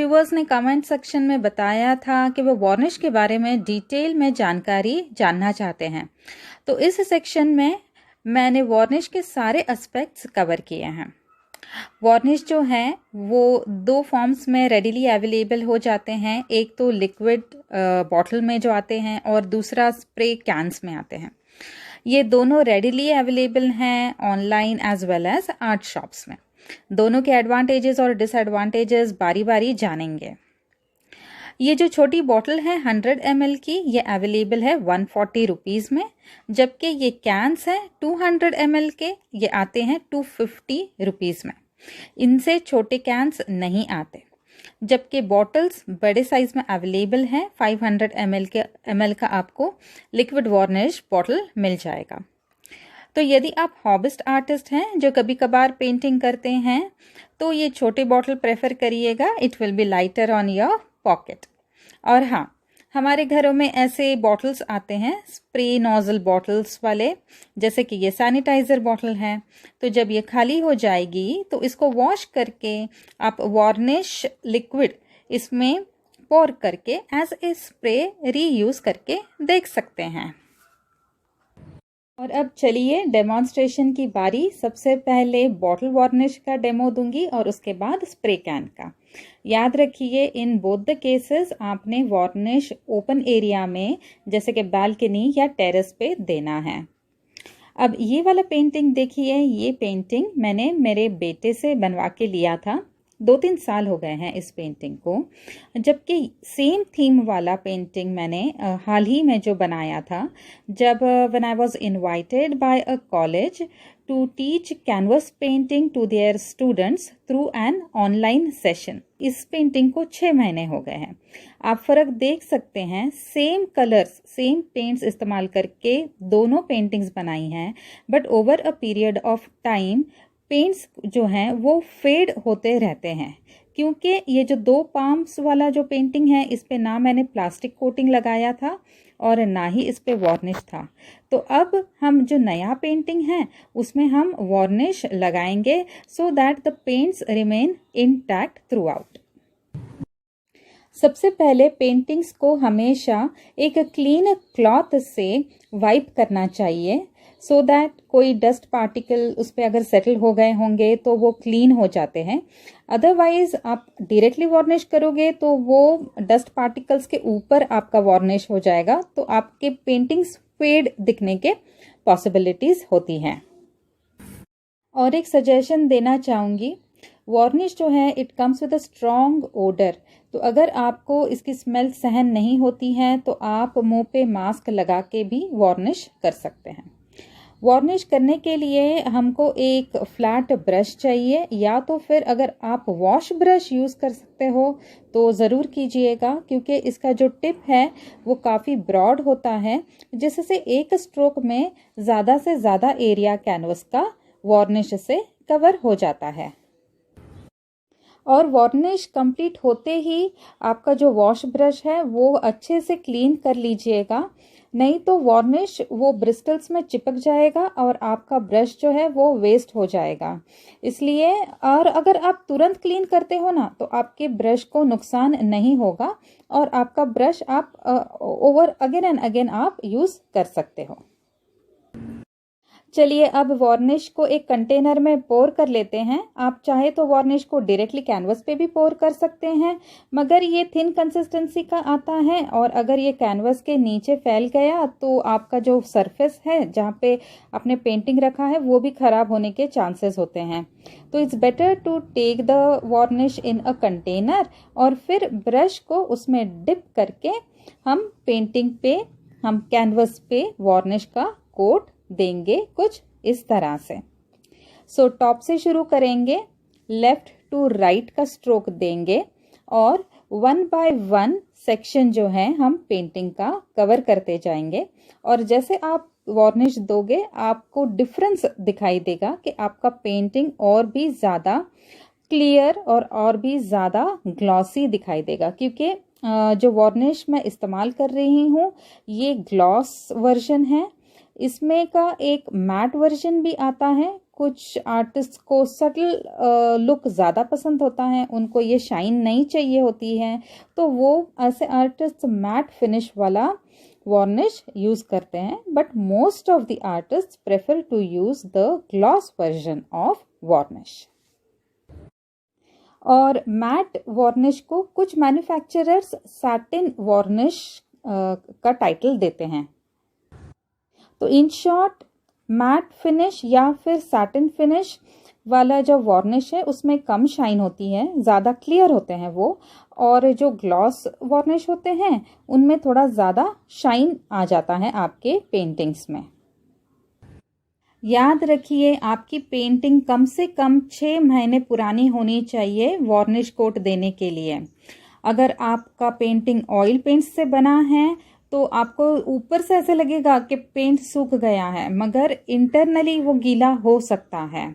Viewers ने comment section में बताया था कि वो वार्निश के बारे में डिटेल में जानकारी जानना चाहते हैं, तो इस सेक्शन में मैंने वार्निश के सारे एस्पेक्ट्स कवर किए हैं। वार्निश जो है वो 2 फॉर्म्स में रेडिली अवेलेबल हो जाते हैं, एक तो लिक्विड बॉटल में जो आते हैं और दूसरा स्प्रे कैंस में आते हैं। ये दोनों रेडिली अवेलेबल हैं online as well as art shops में। दोनों के एडवांटेजेस और डिसएडवांटेजेस बारी बारी जानेंगे। ये जो छोटी बॉटल है 100 ml की, ये अवेलेबल है 140 रुपीज़ में, जबकि ये कैंस हैं 200 ml के, ये आते हैं 250 रुपीज़ में। इनसे छोटे कैंस नहीं आते, जबकि बॉटल्स बड़े साइज में अवेलेबल हैं। 500 ml का आपको लिक्विड वार्निश बॉटल मिल जाएगा। तो यदि आप हॉबिस्ट आर्टिस्ट हैं जो कभी कभार पेंटिंग करते हैं तो ये छोटे बॉटल प्रेफर करिएगा, it will be lighter on your pocket. और हाँ, हमारे घरों में ऐसे बॉटल्स आते हैं स्प्रे नोजल बॉटल्स वाले, जैसे कि ये सैनिटाइज़र बॉटल है। तो जब ये खाली हो जाएगी तो इसको वॉश करके आप वार्निश लिक्विड इसमें पोर करके एज ए स्प्रे रीयूज़ करके देख सकते हैं। और अब चलिए डेमोन्स्ट्रेशन की बारी। सबसे पहले बॉटल वार्निश का डेमो दूंगी और उसके बाद स्प्रे कैन का। याद रखिए, इन बोथ द केसेस आपने वार्निश ओपन एरिया में जैसे कि बालकनी या टेरेस पे देना है। अब ये वाला पेंटिंग देखिए, ये पेंटिंग मैंने मेरे बेटे से बनवा के लिया था। 2-3 साल हो गए हैं इस पेंटिंग को, जबकि सेम थीम वाला पेंटिंग मैंने हाल ही में जो बनाया था, जब when I was invited by a college to teach canvas painting to their students through an online session. इस पेंटिंग को 6 महीने हो गए हैं। आप फर्क देख सकते हैं, सेम कलर्स सेम पेंट्स इस्तेमाल करके दोनों पेंटिंग्स बनाई हैं, but over a period of time paints जो हैं वो फेड होते रहते हैं, क्योंकि ये जो 2 पाम्स वाला जो पेंटिंग है, इस पे ना मैंने प्लास्टिक कोटिंग लगाया था और ना ही इस पे वार्निश था। तो अब हम जो नया पेंटिंग है उसमें हम वार्निश लगाएंगे so that the paints remain intact through out. सबसे पहले पेंटिंग्स को हमेशा एक क्लीन क्लॉथ से वाइप करना चाहिए, सो दैट कोई डस्ट पार्टिकल उस पर अगर सेटल हो गए होंगे तो वो क्लीन हो जाते हैं। अदरवाइज आप डायरेक्टली वार्निश करोगे तो वो डस्ट पार्टिकल्स के ऊपर आपका वार्निश हो जाएगा, तो आपके पेंटिंग्स फेड दिखने के पॉसिबिलिटीज होती हैं। और एक सजेशन देना चाहूँगी, वार्निश जो है it comes with a strong odour, तो अगर आपको इसकी स्मेल सहन नहीं होती है तो आप मुंह पे मास्क लगा के भी वार्निश कर सकते हैं। वार्निश करने के लिए हमको एक फ्लैट ब्रश चाहिए, या तो फिर अगर आप वॉश ब्रश यूज़ कर सकते हो तो ज़रूर कीजिएगा, क्योंकि इसका जो टिप है वो काफ़ी ब्रॉड होता है, जिससे एक स्ट्रोक में ज़्यादा से ज़्यादा एरिया कैनवस का वार्निश से कवर हो जाता है। और वार्निश कंप्लीट होते ही आपका जो वॉश ब्रश है वो अच्छे से क्लीन कर लीजिएगा, नहीं तो वार्निश वो ब्रिस्टल्स में चिपक जाएगा और आपका ब्रश जो है वो वेस्ट हो जाएगा। इसलिए, और अगर आप तुरंत क्लीन करते हो ना तो आपके ब्रश को नुकसान नहीं होगा और आपका ब्रश आप ओवर अगेन एंड अगेन आप यूज़ कर सकते हो। चलिए अब वार्निश को एक कंटेनर में पोर कर लेते हैं। आप चाहे तो वार्निश को डायरेक्टली कैनवस पे भी पोर कर सकते हैं, मगर ये थिन कंसिस्टेंसी का आता है और अगर ये कैनवस के नीचे फैल गया तो आपका जो सरफेस है जहाँ पे आपने पेंटिंग रखा है वो भी खराब होने के चांसेस होते हैं। तो it's better to take the varnish in a container और फिर ब्रश को उसमें डिप करके हम पेंटिंग पे, हम कैनवस पे वार्निश का कोट देंगे कुछ इस तरह से। सो टॉप से शुरू करेंगे, लेफ्ट टू राइट का स्ट्रोक देंगे और 1 बाय 1 सेक्शन जो है हम पेंटिंग का कवर करते जाएंगे। और जैसे आप वार्निश दोगे आपको डिफरेंस दिखाई देगा कि आपका पेंटिंग और भी ज़्यादा क्लियर और भी ज़्यादा ग्लॉसी दिखाई देगा, क्योंकि जो वार्निश मैं इस्तेमाल कर रही हूँ ये ग्लॉस वर्जन है। इसमें का एक मैट वर्जन भी आता है, कुछ आर्टिस्ट को सटल लुक ज़्यादा पसंद होता है, उनको ये शाइन नहीं चाहिए होती है, तो वो ऐसे आर्टिस्ट मैट फिनिश वाला वार्निश यूज़ करते हैं। But most of the artist prefer to use the gloss version of varnish. और मैट वार्निश को कुछ मैन्युफैक्चरर्स सैटिन वार्निश का टाइटल देते हैं। तो इन शॉर्ट मैट फिनिश या फिर सैटिन फिनिश वाला जो वार्निश है उसमें कम शाइन होती है, ज़्यादा क्लियर होते हैं वो, और जो ग्लॉस वार्निश होते हैं उनमें थोड़ा ज़्यादा शाइन आ जाता है आपके पेंटिंग्स में। याद रखिए, आपकी पेंटिंग कम से कम 6 महीने पुरानी होनी चाहिए वार्निश कोट देने के लिए। अगर आपका पेंटिंग ऑयल पेंट से बना है तो आपको ऊपर से ऐसे लगेगा कि पेंट सूख गया है, मगर इंटरनली वो गीला हो सकता है।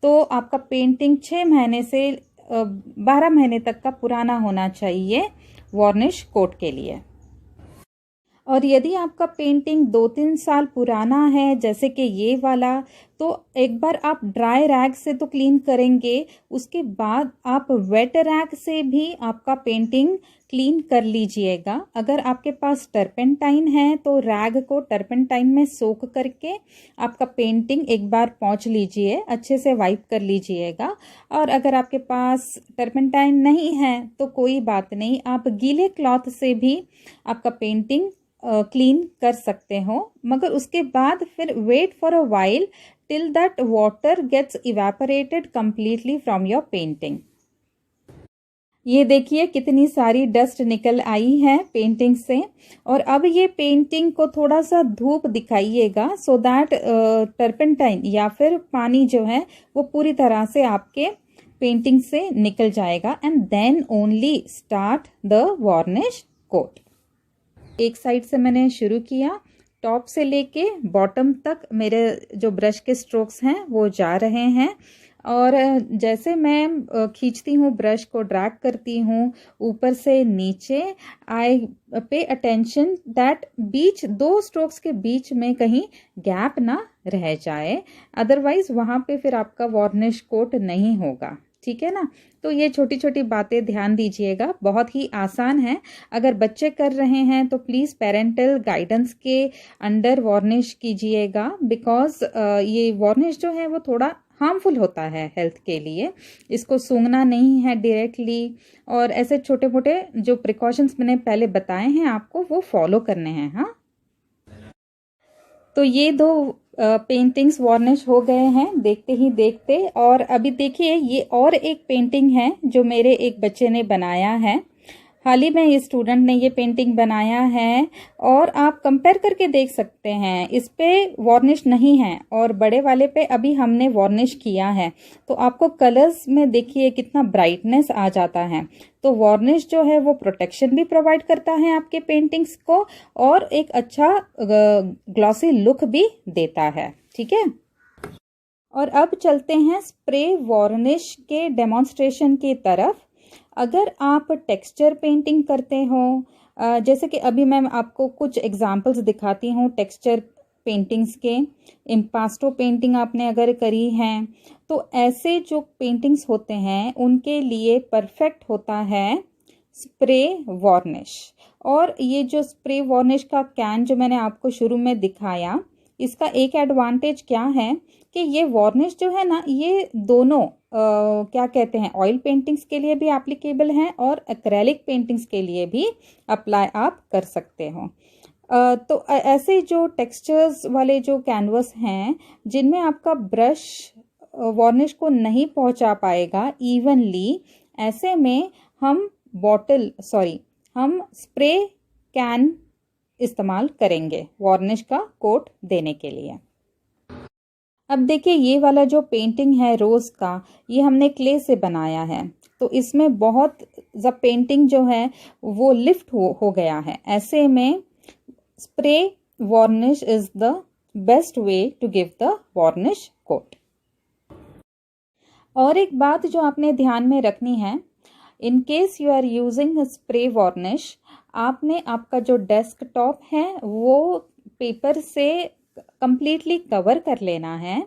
तो आपका पेंटिंग 6 महीने से 12 महीने तक का पुराना होना चाहिए वार्निश कोट के लिए। और यदि आपका पेंटिंग 2-3 साल पुराना है, जैसे कि ये वाला, तो एक बार आप ड्राई रैग से तो क्लीन करेंगे, उसके बाद आप वेट रैग से भी आपका पेंटिंग क्लीन कर लीजिएगा। अगर आपके पास टर्पेंटाइन है तो रैग को टर्पेंटाइन में सोक करके आपका पेंटिंग एक बार पोंछ लीजिए, अच्छे से वाइप कर लीजिएगा। और अगर आपके पास टर्पेंटाइन नहीं है तो कोई बात नहीं, आप गीले क्लॉथ से भी आपका पेंटिंग क्लीन कर सकते हो, मगर उसके बाद फिर wait for a while till that water gets evaporated completely from your painting. ये देखिए कितनी सारी डस्ट निकल आई है पेंटिंग से। और अब ये पेंटिंग को थोड़ा सा धूप दिखाइएगा सो दैट टर्पेंटाइन या फिर पानी जो है वो पूरी तरह से आपके पेंटिंग से निकल जाएगा। And then only start the varnish coat. एक साइड से मैंने शुरू किया, टॉप से लेके बॉटम तक मेरे जो ब्रश के स्ट्रोक्स हैं वो जा रहे हैं। और जैसे मैं खींचती हूँ, ब्रश को ड्रैग करती हूँ ऊपर से नीचे, आई pay attention that beach 2 strokes के बीच में कहीं गैप ना रह जाए, अदरवाइज वहाँ पे फिर आपका वार्निश कोट नहीं होगा। ठीक है ना। तो ये छोटी छोटी बातें ध्यान दीजिएगा, बहुत ही आसान है। अगर बच्चे कर रहे हैं तो प्लीज़ पेरेंटल गाइडेंस के अंडर वार्निश कीजिएगा, बिकॉज ये वार्निश जो है वो थोड़ा हार्मफुल होता है हेल्थ के लिए। इसको सूंघना नहीं है डायरेक्टली, और ऐसे छोटे मोटे जो प्रिकॉशंस मैंने पहले बताए हैं आपको वो फॉलो करने हैं। हाँ, तो ये 2 पेंटिंग्स वार्निश हो गए हैं देखते ही देखते। और अभी देखिए ये और एक पेंटिंग है जो मेरे एक बच्चे ने बनाया है। हाल ही में ये स्टूडेंट ने ये पेंटिंग बनाया है, और आप कंपेयर करके देख सकते हैं। इस पे वार्निश नहीं है और बड़े वाले पे अभी हमने वार्निश किया है, तो आपको कलर्स में देखिए कितना ब्राइटनेस आ जाता है। तो वार्निश जो है वो प्रोटेक्शन भी प्रोवाइड करता है आपके पेंटिंग्स को, और एक अच्छा ग्लॉसी लुक भी देता है। ठीक है। और अब चलते हैं स्प्रे वार्निश के डेमोन्स्ट्रेशन की तरफ। अगर आप टेक्सचर पेंटिंग करते हो, जैसे कि अभी मैं आपको कुछ एग्जांपल्स दिखाती हूँ टेक्सचर पेंटिंग्स के। इम्पास्टो पेंटिंग आपने अगर करी है तो ऐसे जो पेंटिंग्स होते हैं उनके लिए परफेक्ट होता है स्प्रे वार्निश। और ये जो स्प्रे वार्निश का कैन जो मैंने आपको शुरू में दिखाया, इसका एक एडवांटेज क्या है कि ये वार्निश जो है ना, ये दोनों क्या कहते हैं, ऑयल पेंटिंग्स के लिए भी एप्लीकेबल हैं और एक्रेलिक पेंटिंग्स के लिए भी अप्लाई आप कर सकते हो। तो ऐसे जो टेक्सचर्स वाले जो कैनवस हैं जिनमें आपका ब्रश वार्निश को नहीं पहुंचा पाएगा इवनली, ऐसे में हम हम स्प्रे कैन इस्तेमाल करेंगे वार्निश का कोट देने के लिए। अब देखिए ये वाला जो पेंटिंग है रोज का, ये हमने क्ले से बनाया है, तो इसमें बहुत जब पेंटिंग जो है वो लिफ्ट हो गया है। ऐसे में spray varnish is the best way to give the varnish coat. और एक बात जो आपने ध्यान में रखनी है, in case you are using spray varnish, आपने आपका जो डेस्कटॉप है वो पेपर से कंप्लीटली कवर कर लेना है।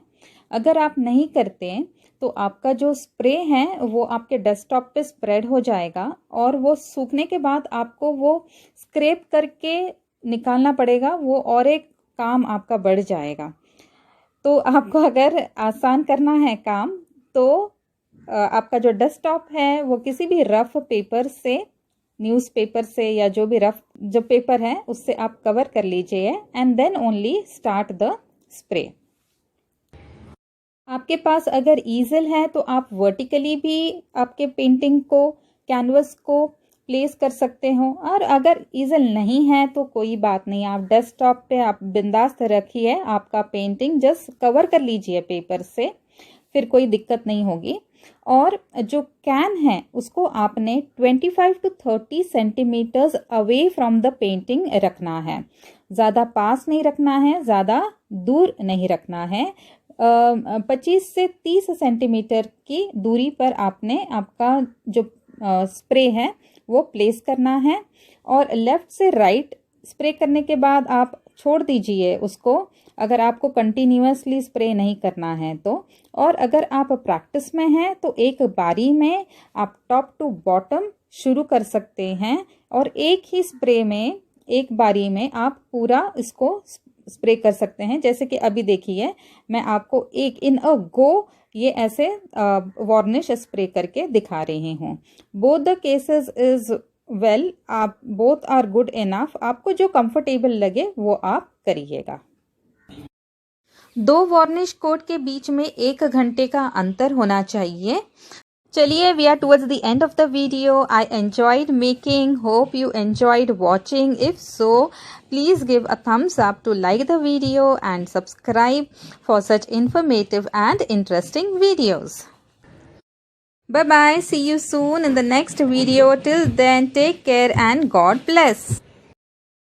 अगर आप नहीं करते तो आपका जो स्प्रे है वो आपके डेस्कटॉप पे स्प्रेड हो जाएगा और वो सूखने के बाद आपको वो स्क्रैप करके निकालना पड़ेगा, वो और एक काम आपका बढ़ जाएगा। तो आपको अगर आसान करना है काम तो आपका जो डेस्कटॉप है वो किसी भी रफ पेपर से, न्यूज़पेपर से या जो भी रफ जो पेपर है उससे आप कवर कर लीजिए and then only start the spray. आपके पास अगर ईजल है तो आप वर्टिकली भी आपके पेंटिंग को, कैनवस को प्लेस कर सकते हो, और अगर ईजल नहीं है तो कोई बात नहीं, आप डेस्कटॉप पे आप बिंदास रखिए, आपका पेंटिंग जस्ट कवर कर लीजिए पेपर से, फिर कोई दिक्कत नहीं होगी। और जो कैन है उसको आपने 25 to 30 centimetres away from the painting रखना है, ज़्यादा पास नहीं रखना है, ज़्यादा दूर नहीं रखना है। 25 से 30 सेंटीमीटर की दूरी पर आपने आपका जो स्प्रे है वो प्लेस करना है, और लेफ़्ट से राइट स्प्रे करने के बाद आप छोड़ दीजिए उसको, अगर आपको कंटिन्यूअसली स्प्रे नहीं करना है तो। और अगर आप प्रैक्टिस में हैं तो एक बारी में आप टॉप टू बॉटम शुरू कर सकते हैं, और एक ही स्प्रे में, एक बारी में आप पूरा इसको स्प्रे कर सकते हैं। जैसे कि अभी देखिए मैं आपको एक इन अ गो ये ऐसे वार्निश स्प्रे करके दिखा रही हूँ। Both the cases is well, आप बोथ आर गुड इनफ, आपको जो कंफर्टेबल लगे वो आप करिएगा। 2 वार्निश कोट के बीच में 1 घंटे का अंतर होना चाहिए। चलिए, we are towards the end of the video. I enjoyed making. Hope you enjoyed watching. If so, please give a thumbs up to like the video and subscribe for such informative and interesting videos. Bye bye. See you soon in the next video. Till then, take care and God bless.